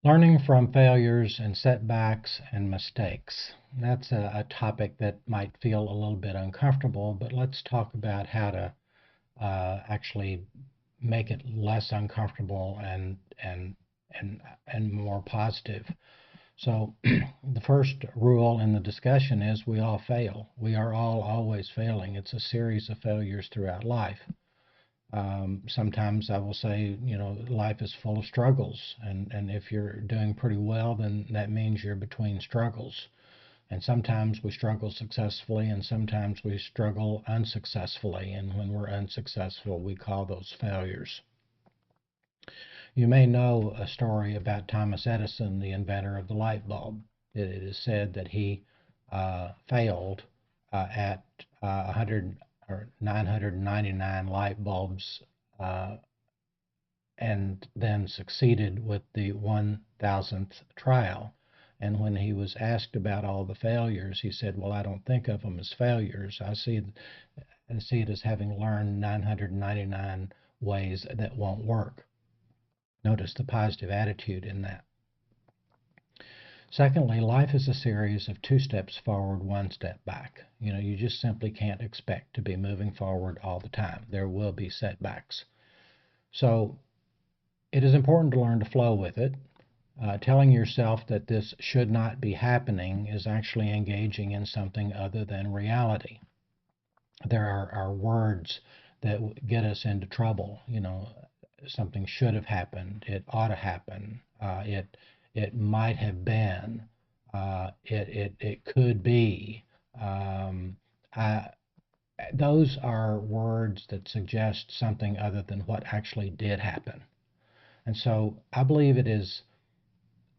Learning from failures and setbacks and mistakes. That's a topic that might feel a little bit uncomfortable, but let's talk about how to actually make it less uncomfortable and more positive. So the first rule in the discussion is we all fail. We are all always failing. It's a series of failures throughout life. Sometimes I will say, life is full of struggles, and if you're doing pretty well, then that means you're between struggles. And sometimes we struggle successfully, and sometimes we struggle unsuccessfully. And when we're unsuccessful, we call those failures. You may know a story about Thomas Edison, the inventor of the light bulb. It is said that he failed at 100 or 999 light bulbs and then succeeded with the 1000th trial. And when he was asked about all the failures, he said, well, I don't think of them as failures. I see it as having learned 999 ways that won't work. Notice the positive attitude in that. Secondly, life is a series of 2 steps forward, 1 step back. You just simply can't expect to be moving forward all the time. There will be setbacks. So it is important to learn to flow with it. Telling yourself that this should not be happening is actually engaging in something other than reality. There are words that get us into trouble. Something should have happened. It ought to happen. It might have been. It could be. Those are words that suggest something other than what actually did happen. And so I believe it is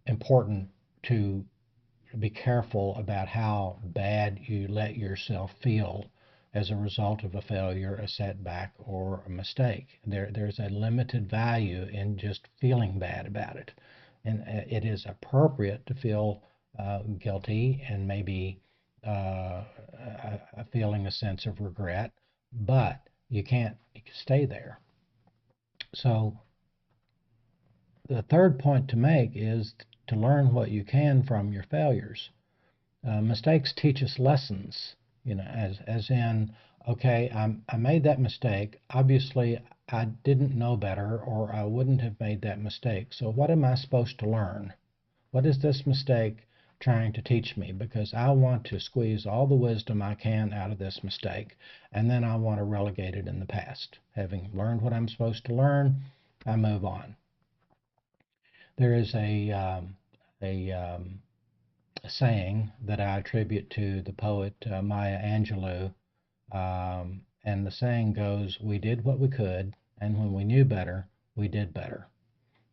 important to be careful about how bad you let yourself feel as a result of a failure, a setback, or a mistake. There's a limited value in just feeling bad about it. And it is appropriate to feel guilty and maybe feeling a sense of regret, but you can't stay there. So the third point to make is to learn what you can from your failures. Mistakes teach us lessons, as in, okay, I made that mistake. Obviously, I didn't know better, or I wouldn't have made that mistake. So what am I supposed to learn? What is this mistake trying to teach me? Because I want to squeeze all the wisdom I can out of this mistake, and then I want to relegate it in the past. Having learned what I'm supposed to learn, I move on. There is a saying that I attribute to the poet Maya Angelou, and the saying goes, we did what we could, and when we knew better, we did better.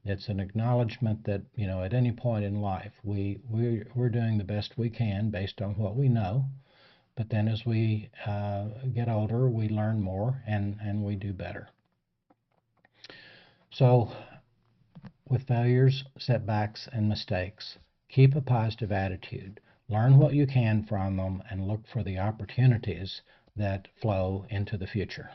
It's an acknowledgement that, at any point in life, we're doing the best we can based on what we know, but then as we get older, we learn more and we do better. So with failures, setbacks, and mistakes, keep a positive attitude. Learn what you can from them and look for the opportunities that flow into the future.